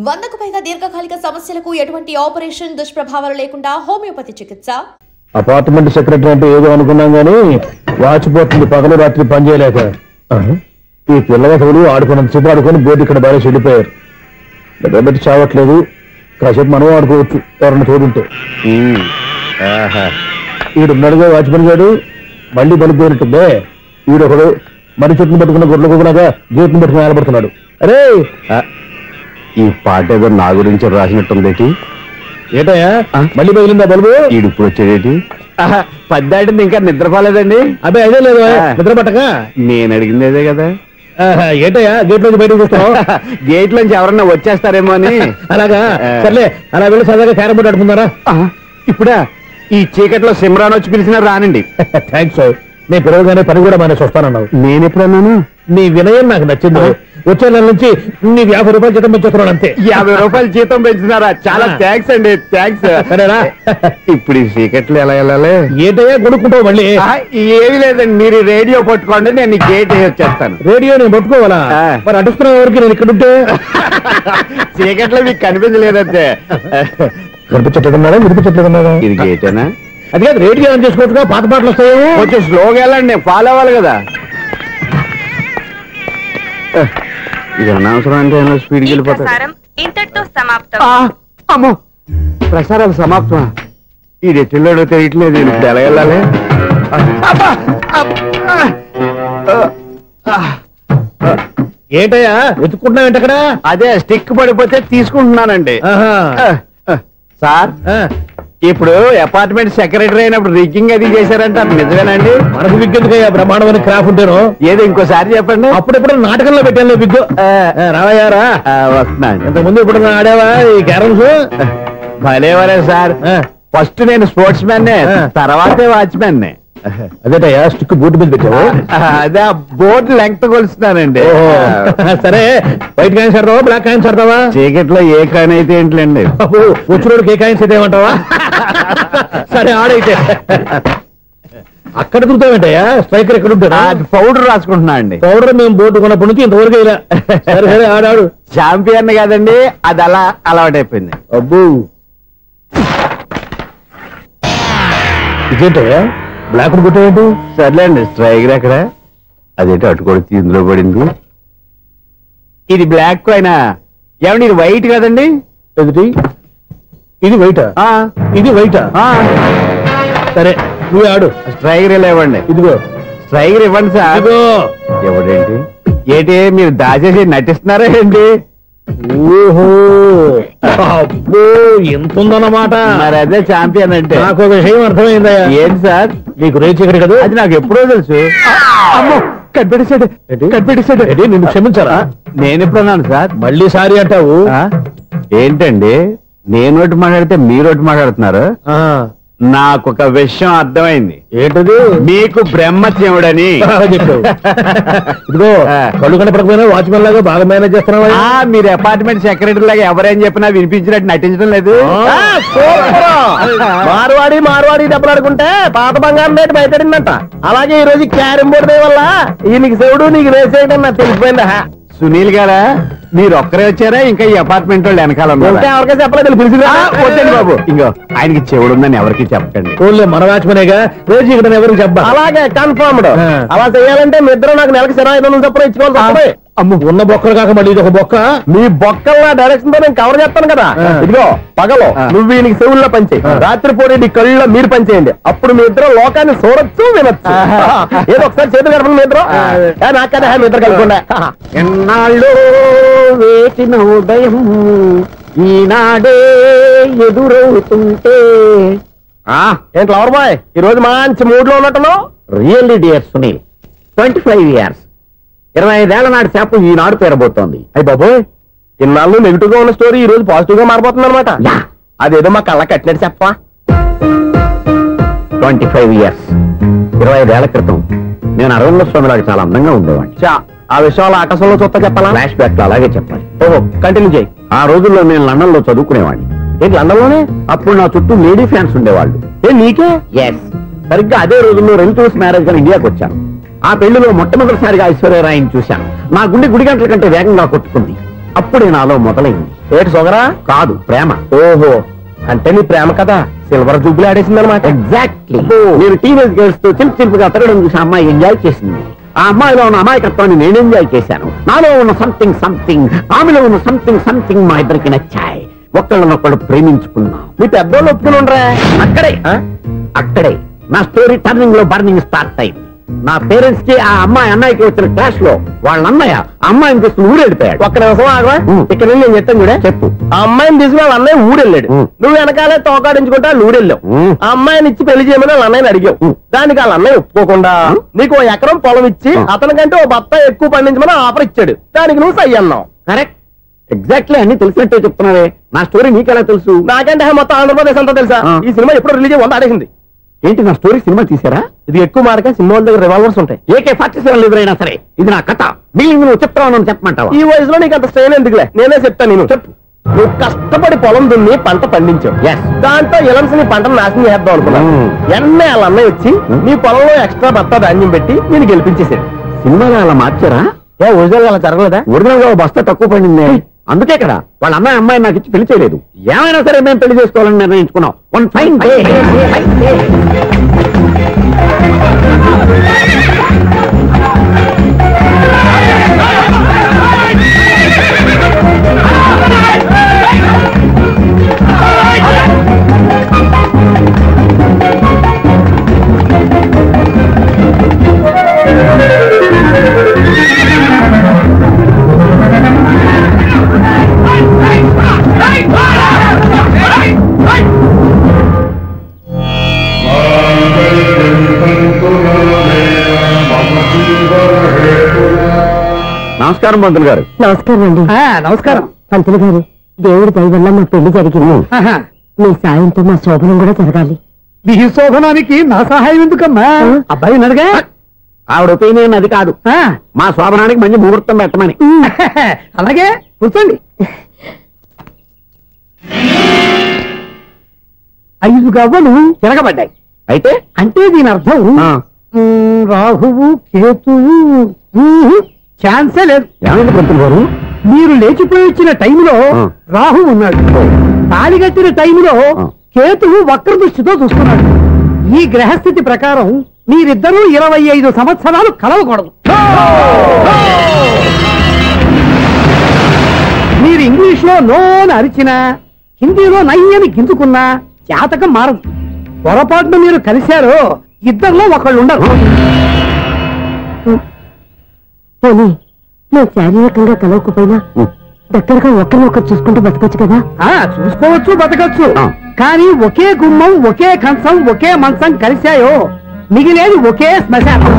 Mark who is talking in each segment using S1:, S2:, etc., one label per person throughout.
S1: 100కు పైగా దీర్ఘకాలిక సమస్యలకు ఎటువంటి ఆపరేషన్ దుష్ప్రభావాలు లేకుండా హోమియోపతి చికిత్స.
S2: అపార్ట్మెంట్ సెక్రటరీ అంటే ఏదో అనుకున్నాం గానీ వాచిపోతుంది పగలు రాత్రి పనిచేయలేక. ఈ పిల్లవసలు ఆడుకున్నంతసేపు ఆడుకొని బోర్డు ఇక్కడ బాగా చెడిపోయారు. నిద్రబెట్టి చావట్లేదు. కాసేపు మనం ఆడుకోవచ్చు ఎవరన్నా తోడుంటే. ఈడున్నాడుగా వాచ్మెన్ గారు, మళ్ళీ పడిపోయినట్టుందే. ఈడొకడు మరి చెట్టును పట్టుకున్న గొడ్ల కుక్కలాగా గేట్ను పట్టుకుని ఆడబడుతున్నాడు. అరే
S3: ఈ పాట ఏదో నా గురించి రాసినట్టుందేటి.
S2: ఏటయ్యా మళ్ళీ పగిలిందా బల్బు?
S3: ఈడు ఇప్పుడు వచ్చేదేటి? పద్దాటింది ఇంకా నిద్రపోలేదండి.
S2: అదే అదే లేదు నిద్ర పట్టక.
S3: నేను అడిగింది అదే కదా.
S2: ఏటయ్యా గేట్ నుంచి బయటకు చూస్తావు?
S3: గేట్ నుంచి ఎవరన్నా వచ్చేస్తారేమో అని.
S2: అలాగా సర్లే, అలా వెళ్ళి సరదాగా క్యారం బోర్డు ఆడుకుందారా?
S3: ఇప్పుడా? ఈ చీకట్లో సిమ్రాన్ వచ్చి పిలిచినా రానండి.
S2: థ్యాంక్స్. నేను పిలవగానే పని కూడా మానేసి వస్తానన్నావు.
S3: నేను ఎప్పుడన్నాను?
S2: నీ వినయం నాకు నచ్చింది. వచ్చే నెల నుంచి నీకు 50 రూపాయలు జీతం పెంచుతున్నాడు అంతే.
S3: 50 రూపాయలు జీతం పెంచుతున్నారా? చాలా థ్యాంక్స్ అండి. థ్యాంక్స్.
S2: సరేనా?
S3: ఇప్పుడు ఈ చీకట్లు ఎలా వెళ్ళాలి?
S2: ఏంటయ్యా కొనుక్కుంటావు మళ్ళీ?
S3: ఏమి లేదండి, మీరు రేడియో పట్టుకోండి, నేను గేట్ వేసి వచ్చేస్తాను.
S2: రేడియో నేను పట్టుకోవాలా? మరి అడుస్తున్న వరకు నేను ఇక్కడ ఉంటే
S3: చీకట్లో మీకు కనిపించలేదంటే.
S2: కనిపించట్లేదన్నారా వినిపించట్లేదన్నారా?
S3: ఇది గేటేనా?
S2: అది కాదు, రేడియో ఆన్ చేసుకోవచ్చుగా, పాత పాటలు వస్తాయేమో.
S3: కొంచెం స్లోగా వెళ్ళండి, ఫాలో అవ్వాలి కదా. ఇది అనవసరం అంటే స్పీడ్కి వెళ్ళిపోతారు. అమ్మో, ప్రసారాలు సమాప్తమా? ఈ రెట్టిల్లోడో తెలియట్లేదు. ఇప్పుడు ఎలా వెళ్ళాలి?
S2: ఏంటయ్యా వెతుక్కుంటున్నావు ఏంటక్కడ?
S3: అదే స్టిక్ పడిపోతే తీసుకుంటున్నానండి. సార్, ఇప్పుడు అపార్ట్మెంట్ సెక్రటరీ అయినప్పుడు రిగ్గింగ్ అది చేశారంట, నిజమేనండి?
S2: మనకు విగ్గెందుకయ్యా, బ్రహ్మాండమైన క్రాఫ్ ఉంటాను.
S3: ఏదో ఇంకోసారి చెప్పండి.
S2: అప్పుడెప్పుడు నాటకంలో పెట్టాను విగ్గు. రావయ్యారా?
S3: వస్తున్నాను.
S2: ఇంతకుముందు ఇప్పుడు ఆడావా ఈ క్యారమ్స్?
S3: భలేవరే సార్. ఫస్ట్ నేను స్పోర్ట్స్ మ్యాన్, తర్వాతే వాచ్మెన్.
S2: అదేటయ్యా స్టిక్ బోర్డు మీద పెట్టావు?
S3: అదే బోర్డు లెంగ్త్ కొలుస్తున్నానండి.
S2: సరే, వైట్ కాయిన్స్ ఆడతావా బ్లాక్ కాయిన్స్ ఆడతావా?
S3: చీకట్లో ఏ కాయిన్ అయితే ఏంటండి,
S2: వచ్చినోడికి ఏ కాయిన్స్ అయితే ఏమంటావా? సరే ఆడైతే. అక్కడ దొరుకుతావేంటయ్యా? స్ట్రైకర్ ఎక్కడ ఉంటారా?
S3: పౌడర్ రాసుకుంటున్నా అండి.
S2: పౌడర్ మేము బోర్డు కొన్నప్పటి నుంచి ఇంతవరకు ఇలా. సరే సరే ఆడాడు.
S3: ఛాంపియన్ కాదండి, అది అలా అలవాటైపోయింది.
S2: అబ్బు, ఇదేంటయ్యా బ్లాక్ కొట్టేయండి?
S3: సర్లేండి, స్ట్రైకర్ ఎక్కడ? అదేంటి అటుకొడితే ఇందులో పడింది. ఇది బ్లాక్ అయినా ఏమండి, ఇది వైట్ కదండి?
S2: ఎదుటి ఇది వైటా? ఇది వైటా? సరే నువ్వు ఆడు.
S3: స్ట్రైకర్ ఇలా ఇవ్వండి.
S2: ఇదిగో
S3: స్ట్రైకర్ ఇవ్వండి సార్. ఎవడేంటి ఏంటి మీరు దాచేసి నటిస్తున్నారా ఏంటి?
S2: ఓహో, అబ్బో ఎంత ఉందన్నమాట.
S3: మరి అదే ఛాంపియన్ అంటే.
S2: నాకు విషయం అర్థమైందయ్యా.
S3: ఏంటి సార్?
S2: నీకు రేచీకటి కదా?
S3: అది నాకు ఎప్పుడో తెలుసు. అమ్మో, కనిపెట్టేశాడు కనిపెట్టేశాడు.
S2: నిన్ను క్షమించారా?
S3: నేను ఎప్పుడన్నాను సార్?
S2: మళ్ళీ సారీ అంటావు?
S3: ఏంటండి, నేను ఒకటి మాట్లాడితే మీరు ఒకటి మాట్లాడుతున్నారు. నాకు ఒక విషయం అర్థమైంది.
S2: ఏంటది?
S3: మీకు బ్రహ్మత్యముడని
S2: చెప్పావు. ఇదిగో కళ్ళు కనపడకపోయినా వాచ్మెన్ లాగా బాగా మేనేజ్ చేస్తున్నావా?
S3: మీరు అపార్ట్మెంట్ సెక్రటరీ లాగా ఎవరేం చెప్పినా వినిపించినట్టు నటించడం లేదు.
S2: మార్వాడి డబ్బులు ఆడుకుంటే పాత బంగారం రేటు బయటడిందంట. అలాగే ఈ రోజు క్యారం బోర్డు వల్ల నీకు శివుడు నీకు రేసేయడం నాకు తెలిసిపోయిందా?
S3: సునీల్ గారా, మీరు ఒక్కరే వచ్చారా? ఇంకా ఈ అపార్ట్మెంట్ వాళ్ళు వెనకాల
S2: ఎవరికైనా చెప్పలేదు, పిలిచిరా?
S3: వద్దండి బాబు, ఇంకో ఆయనకి చెవుడు ఉందని ఎవరికి చెప్పకండి.
S2: ఓన్లీ మన వాచ్మనేగా, రోజు ఇక్కడ ఎవరికి చెప్పా. అలాగే కన్ఫర్మ్డ్. అలా చేయాలంటే మీ ఇద్దరు నాకు నెలకి 2500 చొప్పున ఇచ్చుకోవాలి. అమ్మ, ఉన్న బొక్కలు కాక మళ్ళీ ఇది ఒక బొక్క. మీ బొక్కల డైరెక్షన్ తో నేను కవర్ చేస్తాను కదా. ఇదిగో పగలో నువ్వు వీనికి చెవుల్లో పనిచేయి, రాత్రిపూట నీ కళ్ళలో మీరు పనిచేయండి. అప్పుడు మీ ఇద్దరు లోకాన్ని చూడొచ్చు వినొచ్చు. ఏదో ఒకసారి చేతులు కడపండి మీ ఇద్దరు. నాకదే మీ ఇద్దరు కలుపుకుండా.
S3: ఎన్నాళ్ళు వేసిన ఉదయం ఈనాడే ఎదురవుతుంటే.
S2: ఏంటి లవర్ బాయ్, ఈ రోజు మంచి మూడ్ లో ఉన్నట్టున్నావు?
S3: రియల్లీ డియర్ సునీల్, 25 years 25 ఏళ్ల నాటి చేప ఈనాడు పేరబోతోంది.
S2: అయ్యి బాబోయ్, ఇన్నాళ్ళు నెగిటివ్ గా ఉన్న స్టోరీ ఈ రోజు పాజిటివ్ గా మారిపోతుంది అనమాట. అదేదో మా కళ్ళ కట్టినట్టు చెప్పా.
S3: 25 years 25 ఏళ్ల క్రితం నేను అరవింద స్వామిలాగా చాలా అందంగా ఉండేవాడిని.
S2: ఆ విషయాలు ఆకాశంలో చూస్తా చెప్పాలా?
S3: ఫ్లాష్ బ్యాక్ లో అలాగే చెప్పాలి.
S2: ఓహో, కంటిన్యూ చేయి.
S3: ఆ రోజుల్లో నేను లండన్ లో చదువుకునేవాడిని.
S2: ఏంటి లండన్ లోనే?
S3: అప్పుడు నా చుట్టూ లేడీ ఫ్యాన్స్ ఉండేవాళ్ళు.
S2: నీకే?
S3: ఎస్, సరిగ్గా అదే రోజుల్లో రిలేటివ్స్ మ్యారేజ్ గా ఇండియాకి వచ్చాను. ఆ పెళ్లిలో మొట్టమొదటిసారిగా ఐశ్వర్యరాయని చూశాను. నా గుండె గుడి గంటల కంటే వేగంగా కొట్టుకుంది. అప్పుడే నాలో మొదలైంది.
S2: ఏటి సొగరా?
S3: కాదు, ప్రేమ.
S2: ఓహో, అంటే నీ ప్రేమ కదా సిల్వర్ జూబ్లీ ఆడేసిందనమాట.
S3: ఎగ్జాక్ట్లీ. నేను టీనేజ్ గర్ల్స్ తో చిలిపిగా తిరగడం చూసి ఆ అమ్మాయి ఎంజాయ్ చేసింది. ఆ అమ్మాయిలో ఉన్న అమాయకత్వాన్ని నేను ఎంజాయ్ చేశాను. నాలో ఉన్న సంథింగ్ ఆమెలో ఉన్న సంథింగ్ మా ఇద్దరికి నచ్చాయి. ఒక్కళ్ళనొక్కడు ప్రేమించుకున్నాం.
S2: మీ పెద్దోళ్ళు ఒప్పుకుని ఉండరా?
S3: అక్కడే నా స్టోరీ టర్నింగ్ లో బర్నింగ్ స్టార్ట్ అయింది. నా పేరెంట్స్ కి ఆ అమ్మాయి అన్నయ్యకి వచ్చిన క్లాష్ లో వాళ్ళ అన్నయ్య ఆ అమ్మాయిని తీసుకుని ఊరెళ్ళిపోయాడు.
S2: ఒక్క నిమిషం ఆగవా? ఇక్కడ నుండి నేను చెప్తాను కూడా.
S3: చెప్పు.
S2: ఆ అమ్మాయిని తీసుకుని వాళ్ళ అన్నయ్య ఊరెళ్ళాడు. నువ్వు వెనకాలే తోకాడించుకుంటా ఊరెళ్ళావు. ఆ అమ్మాయిని ఇచ్చి పెళ్లి చేయమని వాళ్ళ అన్నయ్యని అడిగావు. దానికి వాళ్ళ అన్నయ్య ఒప్పుకోకుండా నీకు 1 ఎకరం పొలం ఇచ్చి అతనికంటే 1 బత్తా ఎక్కువ పండించమని ఆఫర్ ఇచ్చాడు. దానికి నువ్వు సై అన్నావు.
S3: కరెక్ట్, ఎగ్జాక్ట్లీ అన్ని తెలిసినట్టే చెప్తున్నావే. నా స్టోరీ నీకెలా తెలుసు?
S2: నాకంటే మొత్తం ఆంధ్రప్రదేశ్ అంతా తెలుసా? ఈ సినిమా ఎప్పుడు రిలీజ్ అయ్యి 100 ఆడేసింది.
S3: ఏంటి, నా స్టోరీ సినిమా తీసారా?
S2: ఇది ఎక్కువ మాటగా సినిమా వాళ్ళ దగ్గర రివాల్వర్స్ ఉంటాయి.
S3: AK-47 ఎదురైనా సరే ఇది నా కథ. మిగిలింది నువ్వు చెప్తావు చెప్పమంటావా?
S2: ఈ వయసులో నీకు అంత స్ట్రెయిన్ ఎందుకులే, నేనే చెప్తాను. నేను చెప్పు. నువ్వు కష్టపడి పొలం దున్ని పంట పండించావు. దాంతో ఇలమ్స్ నీ పంటను నాశనం చేద్దాం అనుకున్నావు. ఎన్నే వాళ్ళ అన్నయ్య వచ్చి నీ పొలంలో ఎక్స్ట్రా బత్తా ధాన్యం పెట్టి నేను గెలిపించేసాడు.
S3: సినిమాలో అలా మార్చారా?
S2: ఒరిజినల్ అలా జరగలేదా?
S3: ఒరిజినల్ గా బస్తా తక్కువ పండింది. అందుకే కదా వాళ్ళ అమ్మాయి నాకు ఇచ్చి పెళ్లి చేయలేదు. ఏమైనా సరే మేము పెళ్లి చేసుకోవాలని నిర్ణయించుకున్నాం. One fine day. నమస్కారం పంతులు గారు.
S4: నమస్కారం అండి.
S2: నమస్కారం
S4: పంతులు గారు. దేవుడి దయ వల్ల మా పెళ్లి జరిగింది. మీ సాయంతో మా శోభనం కూడా జరగాలి.
S2: మీ శోభనానికి నా సహాయం ఎందుకమ్మా? అబ్బాయి ఉన్నాడుగా.
S3: ఆవిడ ఒపీనియన్ అది కాదు. మా శోభనానికి మంచి ముహూర్తం పెట్టమని.
S2: అలాగే కూర్చోండి. 5 గవ్వలు తిరగబడ్డాయి.
S3: అయితే
S2: అంటే దీని అర్థం రాహువు కేతువు ఛాన్సే లేదు.
S3: ఏమైంది పంతులు గారు?
S2: మీరు లేచిపోయి వచ్చిన టైంలో రాహు ఉన్నాడు. తాళి కట్టిన టైంలో కేతువు వక్ర దృష్టితో చూస్తున్నాడు. ఈ గ్రహస్థితి ప్రకారం మీరిద్దరూ 25 సంవత్సరాలు కలవకూడదు. మీరు ఇంగ్లీష్ లో నోని అరిచినా, హిందీలో నయ్యని గింజుకున్నా జాతకం మారదు. పొరపాటును మీరు కలిశారో ఇద్దరిలో ఒకళ్ళు ఉండరు.
S4: పోనీ మేము శారీరకంగా కలవకపోయినా దగ్గరగా ఒకరినొకరు చూసుకుంటూ బతకొచ్చు కదా?
S2: చూసుకోవచ్చు, బతకచ్చు. కానీ ఒకే గుమ్మం, ఒకే కంచం, ఒకే మంచం కలిశాయో మిగిలేది ఒకే శ్మశానం.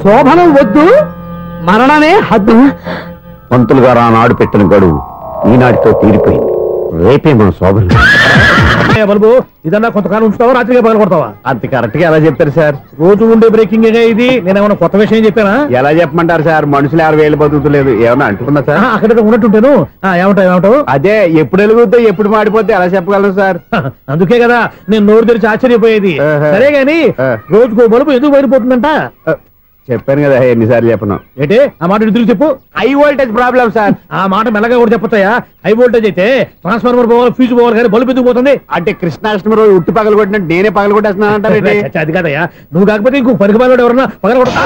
S2: శోభనం వద్దు, మరణమే హద్దు.
S3: పంతులు గారు ఆనాడు పెట్టిన గడువు ఈనాటితో తీరిపోయింది. రేపే మన శోభనం.
S2: బల్బు ఇదన్నా కొంతకాలం ఉంచుతావా, రాత్రిగా పగల కొడతావా?
S3: అంత కరెక్ట్ గా ఎలా చెప్తారు సార్?
S2: రోజు ఉండే బ్రేకింగ్ ఇది. నేనేమన్నా కొత్త విషయం చెప్పానా?
S3: ఎలా చెప్పమంటారు సార్? మనుషులు 60,000 బతుకుతలేదు. ఏమన్నా అంటున్నా సార్?
S2: అక్కడ ఉన్నట్టుంటాను. ఏమంటావు?
S3: అదే ఎప్పుడు వెలుగుతో ఎప్పుడు మాడిపోతే ఎలా చెప్పగలను సార్?
S2: అందుకే కదా నేను నోరు తెరిచి ఆశ్చర్యపోయేది. సరే గాని రోజుకో బలుపు ఎందుకు బయటపోతుందంట?
S3: చెప్పాను కదా ఎన్నిసార్లు చెప్పను.
S2: ఏంటే ఆ మాట తిరిగి చెప్పు.
S3: High voltage problem sir.
S2: ఆ మాట మెల్లగా కూడా చెప్పొచ్చాయా? హై వోల్టేజ్ అయితే ట్రాన్స్ఫార్మర్ పోవాలి, ఫ్యూజ్ పోవాలి, కానీ బల్బు ఎందుకు పోతుంది?
S3: అంటే కృష్ణాష్టమి రోజు ఉట్టి పగలు కొట్టినట్టు నేనే పగలు కొట్టేస్తున్నానంటారు.
S2: అది కాదయ్యా, నువ్వు కాకపోతే ఇంకో పరిగణలో ఎవరన్నా పగల కొడతా.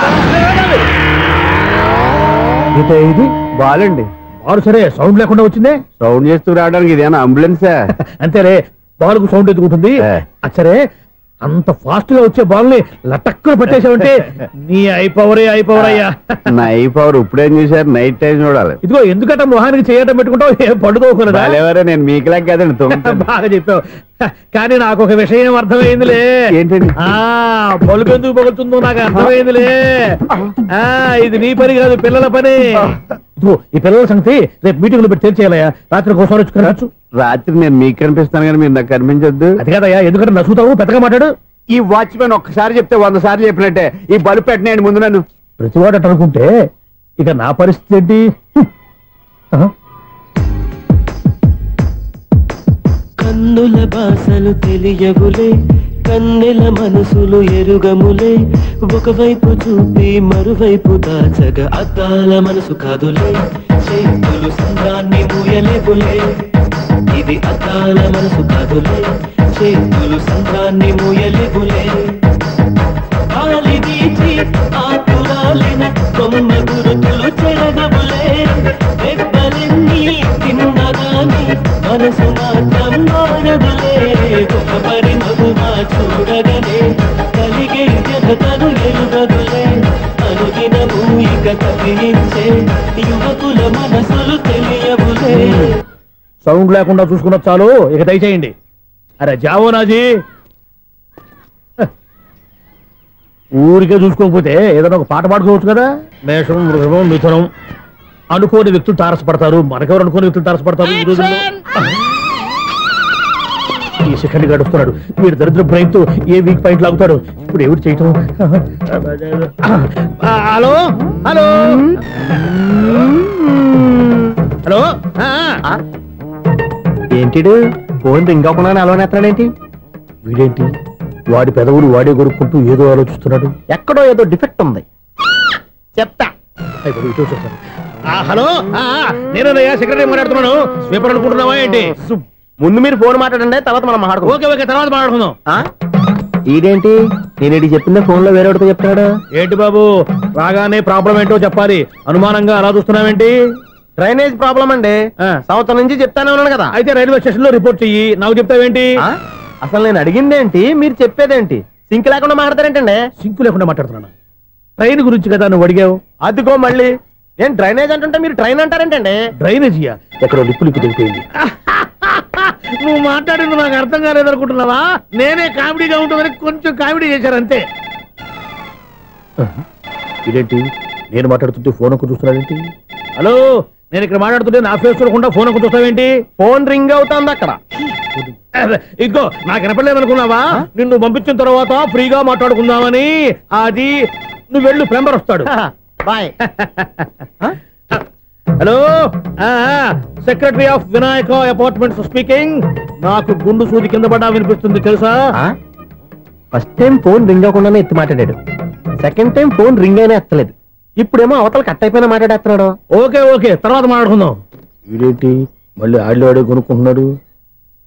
S2: ఇది
S3: బాలండి.
S2: బాలు సరే సౌండ్ లేకుండా వచ్చిందే.
S3: సౌండ్ చేస్తూ రావడానికి ఇదేనా అంబులెన్సా?
S2: అంతేలే, బాలుకు సౌండ్ ఎందుకుంటుంది. సరే అంత ఫాస్ట్ గా వచ్చే బాల్ని లటక్కున పట్టేసావంటే నీ ఐపవర్ అయ్యా.
S3: నా ఐపవర్ ఇప్పుడేం చూసారు? నైట్ టైం చూడాలి.
S2: ఇదిగో ఎందుకంటే మొహానికి చేయటం పెట్టుకుంటావు, ఏం పడుకోకూడదా?
S3: నేను మీకులా కదండి.
S2: బాగా చెప్పావు. కానీ నాకు ఒక విషయం అర్థమైందిలే.
S3: ఏంటండి?
S2: బలుపు ఎందుకు పగులుతుందో నాకు అర్థమైందిలే. ఇది నీ పని కాదు, పిల్లల పని. ఈ పిల్లల సంగతి రేపు మీటింగ్ లో పెట్టి తెలిసేయాలయ్యా. రాత్రి కోసం వచ్చుకోవచ్చు.
S3: రాత్రి నేను మీకు కనిపిస్తాను కానీ మీరు నాకు కనిపించొద్దు.
S2: అది కాదయ్యా, ఎందుకంటే నసుతావు, పెద్దగా మాట్లాడు.
S3: ఈ వాచ్మెన్ ఒక్కసారి చెప్తే 100 సార్లు చెప్పినట్టే. ఈ బల్బు పెట్టినాయండి ముందు నన్ను.
S2: ప్రతివాడట అనుకుంటే ఇక నా పరిస్థితి ఏంటి?
S5: కన్నుల బాసలు తెలియవులే, కన్నెల మనసులు ఎరుగములే ఒకవైపు చూపి మరువైపు దాచగా అద్దాల మనసు కాదులే చేతులు సంద్రాన్ని మూయలేవులే ఇది అద్దాల మనసు కాదులే చేతులు సంద్రాన్ని మూయలేవులే గాలి వీచి ఆకురాలిన కొమ్మ గురుతులు చెరగవులే దెబ్బలెన్ని తిన్నగాని మనసు మాత్రం మారదులే ఒక పరిమగుమా చూడగనే కలిగే జగతను ఎరుగదులే అనుదినము ఇక కవించే యువకుల మనసులు తెలియవులే.
S2: సౌండ్ లేకుండా చూసుకున్న చాలు, ఇక దయచేయండి. అరే జావోనాజీ, ఊరికే చూసుకోకపోతే ఏదైనా ఒక పాట పాడుకోవచ్చు కదా. మేషం, వృషభం, మిథునం అనుకోని వ్యక్తులు తారసపడతారు. మనకెవరు అనుకోని వ్యక్తులు తారసపడతారు ఈ రోజుల్లో? ఈ సెకండ్ గడుస్తున్నాడు వీడు దరిద్ర బ్రెయిన్ తో ఏ వీక్ పాయింట్ లాగుతాడు. ఇప్పుడు ఎవరు చేయటం? Hello hello hello. ఏంటిడు ఫోన్ రింగ్ అవ్వకుండా అలవనేస్తాడేంటి? వీడేంటి వాడి పెదవులు వాడే కొరుక్కుంటూ ఏదో ఆలోచిస్తున్నాడు. ఎక్కడో ఏదో డిఫెక్ట్ ఉంది, చెప్తా. హలో, నేనయ్యా సెక్రటరీ మాట్లాడుతున్నాను. స్వీపర్ అనుకుంటున్నావా ఏంటి? ముందు మీరు ఫోన్ మాట్లాడండి, తర్వాత మనం మాట్లాడుకుందాం. ఓకే ఓకే, తర్వాత మాట్లాడుకుందాం. ఇదేంటి నేను చెప్పిందే ఫోన్ లో వేరేవాడితో చెప్తున్నాడు ఏంటి బాబు? రాగానే ప్రాబ్లం ఏంటో చెప్పాలి. అనుమానంగా అలా చూస్తున్నావేంటి? డ్రైనేజ్ ప్రాబ్లం అండి, సంవత్సరం నుంచి చెప్తానే ఉన్నాను కదా. అయితే రైల్వే స్టేషన్ లో రిపోర్ట్ చెయ్యి, నాకు చెప్తావేంటి? అసలు నేను అడిగిందేంటి, మీరు చెప్పేదేంటి? సింక్ లేకుండా మాట్లాడతారేంటండి? సింక్ లేకుండా మాట్లాడుతున్నాను. ట్రైన్ గురించి కదా నువ్వు అడిగావు. అదిగో మళ్ళీ నేను డ్రైనేజ్ అంటుంటే మీరు ట్రైన్ అంటారేంటండి? డ్రైనేజీయా? ఎక్కడో లిప్పు లిప్పు దిగిపోయింది. నువ్వు మాట్లాడింది నాకు అర్థం కాలేదనుకుంటున్నావా? నేనే కామెడీగా ఉంటుందని కొంచెం కామెడీ చేశారంతే. ఇదేంటి నేను మాట్లాడుతుంటే ఫోన్ ఒక్క చూస్తున్నావేంటి? హలో, నేను ఇక్కడ మాట్లాడుతుంటే నా ఫేస్ చూడకుండా ఫోన్ ఒక్క చూస్తావేంటి? ఫోన్ రింగ్ అవుతుంది అక్కడ. ఇంకో నాకు వినపడలేదు అనుకున్నావా? నిన్ను పంపించిన తర్వాత ఫ్రీగా మాట్లాడుకుందామని. అది నువ్వు వెళ్ళు, ప్లంబర్ వస్తాడు. Bye. Hello, secretary of Vinayaka apartments speaking. నాకు గుండు సూది కింద పడ్డా వినిపిస్తుంది తెలుసా? ఫస్ట్ టైం ఫోన్ రింగ్ అవ్వకుండానే ఎత్తి మాట్లాడాడు, సెకండ్ టైం ఫోన్ రింగ్ అయినా ఎత్తలేదు, ఇప్పుడేమో అవతల కట్ అయిపోయినా మాట్లాడేస్తున్నాడు. ఓకే ఓకే, తర్వాత మాట్లాడుకుందాం. వీడేంటి మళ్ళీ ఆడిలో ఆడే కొనుక్కుంటున్నాడు?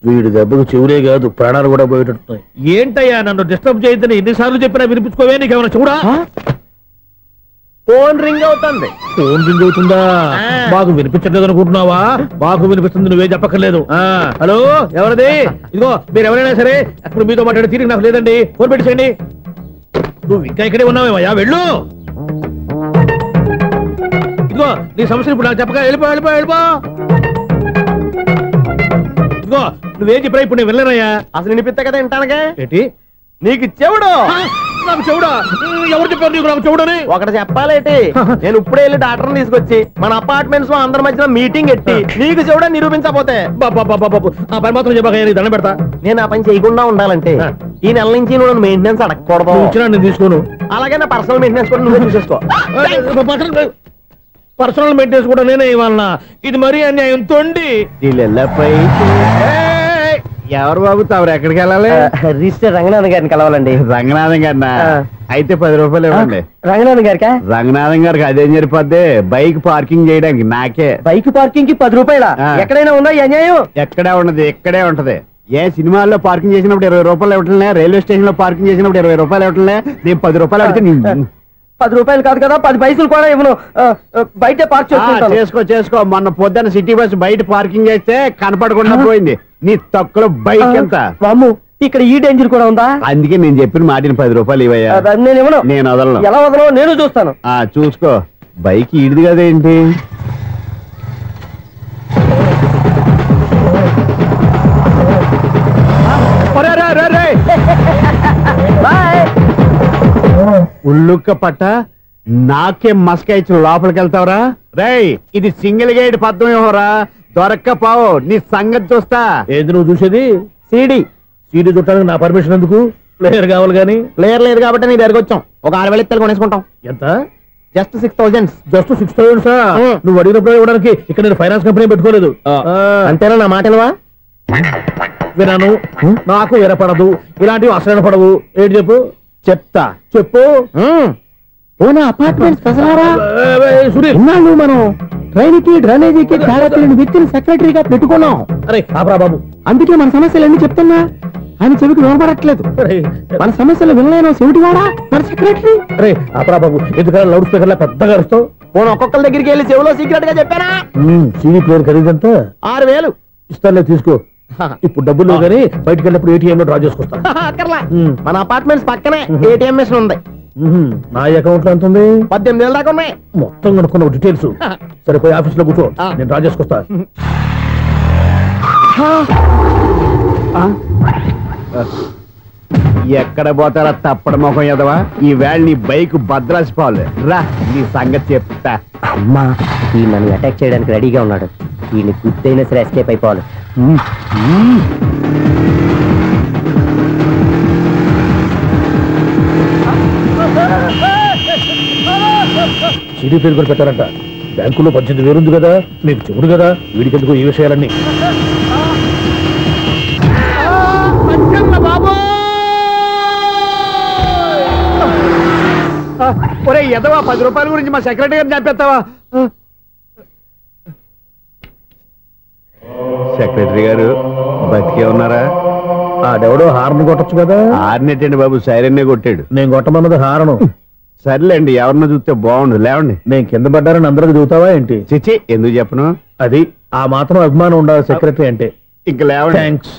S2: వీడి దెబ్బకు చెవులే కాదు ప్రాణాలు కూడా పోయేటట్టున్నాయి. ఏంటయ్యా నన్ను డిస్టర్బ్ చేయొద్దని ఎన్నిసార్లు చెప్పినా వినిపించుకోవే? నీకేమైనా చూడా? ఫోన్ రింగ్ అవుతుంది. ఫోన్ రింగ్ అవుతుందా? బాగు వినిపించట్లేదు అనుకుంటున్నావా? బాగు వినిపిస్తుంది, నువ్వే చెప్పక్కర్లేదు. హలో, ఎవరిది? ఇదిగో మీరు ఎవరైనా సరే ఇప్పుడు మీతో మాట్లాడే తీరిక నాకు లేదండి, ఫోన్ పెట్టేసేయండి. నువ్వు ఇంకా ఇక్కడే ఉన్నావేమయ్యా, వెళ్ళు. ఇదిగో నీ సమస్యలు ఇప్పుడు నాకు చెప్పగా వెళ్ళిపో వెళ్ళిపో వెళ్ళిపో. ఇదిగో నువ్వేం చెప్పరా ఇప్పుడు నేను వెళ్ళానయ్యా. అసలు వినిపిస్తా కదా వింటానుగా. ఏంటి నీకు చెవుడు? నాకు చెవుడా? ఎవరు చెప్పారు నీకు నాకు చెవుడని? ఒకటి చెప్పాలేటి, నేను ఇప్పుడే వెళ్ళి డాక్టర్ని తీసుకొచ్చి మన అపార్ట్మెంట్స్ లో అందరి మధ్యన మీటింగ్ ఎట్టి నీకు చెవుడని నిరూపించకపోతే ఆ పని మాత్రం చెప్పాక దండం పెడతా. నేను ఆ పని చేయకుండా ఉండాలంటే ఈ నెల నుంచి నువ్వు మెయింటెనెన్స్ అడగకూడదు. నేను తీసుకోను. అలాగే నా పర్సనల్ మెయింటెనెన్స్ కూడా నువ్వే చూసేసుకో. పర్సనల్ మెయింటెనెన్స్ కూడా నేనే ఇవ్వాలన్నా? ఇది మరీ అన్యాయం తోండి. ఎవరు బాబు తమరు ఎక్కడికి వెళ్ళాలి? రిజిస్టర్ రంగనాథన్ గారిని కలవాలండి. రంగనాథన్ గారినా? అయితే 10 రూపాయలు ఇవ్వండి. రంగనాథన్ గారికి? రంగనాథన్ గారికి అదేం సరిపోద్ది, బైక్ పార్కింగ్ చేయడానికి. నాకే బైక్ పార్కింగ్ కి 10 రూపాయల? ఎక్కడైనా ఉందా ఈ అన్యాయం? ఎక్కడే ఉండదు, ఇక్కడే ఉంటది. ఏ సినిమాల్లో పార్కింగ్ చేసినప్పుడు 20 రూపాయలు ఇవ్వట్లే, రైల్వే స్టేషన్ లో పార్కింగ్ చేసినప్పుడు 20 రూపాయలు ఇవ్వట్లే, నేను 10 రూపాయలు అడిగితే 10 రూపాయలు కాదు కదా, 10 పైసలు కూడా ఇవ్వను. బయట పార్క్ చేసుకో చేసుకో. మొన్న పొద్దున్న సిటీ బస్ బయట పార్కింగ్ చేస్తే కనపడకుండా పోయింది. నీ తక్కువ బైక్ ఎంత? మాము ఇక్కడ ఈ డేంజర్ కూడా ఉందా? అందుకే నేను చెప్పిన మాటిని 10 రూపాయలు ఇవ్వయ్యా. నేను ఇవ్వను. నేను వదలను. ఎలా వదలను? నేను చూస్తాను. చూసుకో. బైక్ ఈడిది కదేంటి? ఉల్లుక్క పట్ట నాకే మస్క ఇచ్చిన లోపలికి వెళ్తావరా? రేయ్, ఇది సింగిల్ గేట్ పద్మం ఇవ్వరా, దొరక్కపోవు నీ సంగతి చూస్తా. ఏది నువ్వు చూసేది? సీడీ. సీడీ చుట్టానికి నా పర్మిషన్ ఎందుకు? ప్లేయర్ కావాలి గానీ. ప్లేయర్ లేదు కాబట్టి నీ దగ్గరకు వచ్చాం. ఒక 6,000 ఇత్తలు కొనేసుకుంటాం. ఎంత? జస్ట్ 6,000. జస్ట్ 6,000? నువ్వు అడిగినప్పుడు ఇవ్వడానికి ఇక్కడ నేను ఫైనాన్స్ కంపెనీ పెట్టుకోలేదు. అంతేనా? నా మాట వినను, నాకు వినపడదు, ఇలాంటివి అసలు వినపడవు. ఏంటి చెప్పు? చెప్తా, చెప్పు.
S3: ఓనా అపార్ట్మెంట్స్ ప్రజలారా,
S2: సునీల్,
S3: ఇన్నాళ్ళు మనం ట్రైన్కి డ్రైనేజీకి తేడా తెలియని వ్యక్తిని సెక్రటరీగా పెట్టుకున్నాం.
S2: అరే ఆపరా బాబు.
S3: అందుకే మన సమస్యలన్నీ చెప్తున్నా ఆయన చెవికి వినపడట్లేదు.
S2: అరే
S3: మన సమస్యలు వినలేను చెవిటివాడా మన సెక్రటరీ.
S2: అరే ఆపరా బాబు, ఎందుకన్నా లౌడ్ స్పీకర్ లా పెద్దగా అరుస్తావు?
S3: పోను ఒక్కొక్కరి దగ్గరికి వెళ్ళి చెవిలో సీక్రెట్ గా చెప్పానా?
S2: CD player ఖరీదంతా
S3: 6,000.
S2: ఇస్తానులే, తీసుకో. ఇప్పుడు డబ్బులు లేవు కానీ బయటకు వెళ్ళినప్పుడు ఏటీఎం లో డ్రా చేసుకొస్తా.
S3: అక్కర్లా, మన అపార్ట్మెంట్స్ పక్కనే ఏటీఎం మిషన్ ఉంది.
S2: నా అకౌంట్ లో ఎంత ఉంది?
S3: 18,000 దాకా ఉన్నాయి.
S2: మొత్తం కనుక్కున్న డీటెయిల్స్. సరే పోయి ఆఫీస్ లో కూర్చో, నేను డ్రా చేసుకొస్తా.
S3: ఎక్కడ పోతారా తప్పడ మొహం ఎదవా? ఈ వేళ నీ బైక్ భద్రాసిపోవాలి. రా నీ సంగతి చెప్తా.
S4: అమ్మా ఈ నన్ను అటాక్ చేయడానికి రెడీగా ఉన్నాడు. ఈయన గుర్తైనా సరే ఎస్కేప్ అయిపోవాలి.
S2: సీడీ ప్లేయర్ కూడా పెట్టారంట. బ్యాంకులో 18,000 ఉంది కదా, నీకు చెవుడు కదా, వీడికి ఎందుకు ఈ విషయాలన్నీ?
S3: ఒరే ఎదవా, 10 రూపాయల గురించి మా సెక్రటరీ గారిని చంపేస్తావా? సెక్రటరీ గారు బతికే ఉన్నారా?
S2: ఆడెవడో హార్న్ కొట్టచ్చు కదా.
S3: ఆరినెట్టండి బాబు, సైరన్నే కొట్టాడు.
S2: నేను కొట్టమన్నది హారను.
S3: సర్లేండి, ఎవరన్నా చూస్తే బాగుండు. లేవండి.
S2: నేను కింద పడ్డారని అందరికి దిగుతావా ఏంటి?
S3: చిచ్చి, ఎందుకు చెప్పను?
S2: అది ఆ మాత్రం అభిమానం ఉండాలి సెక్రటరీ అంటే.
S3: ఇంక లేవండి.
S2: థ్యాంక్స్.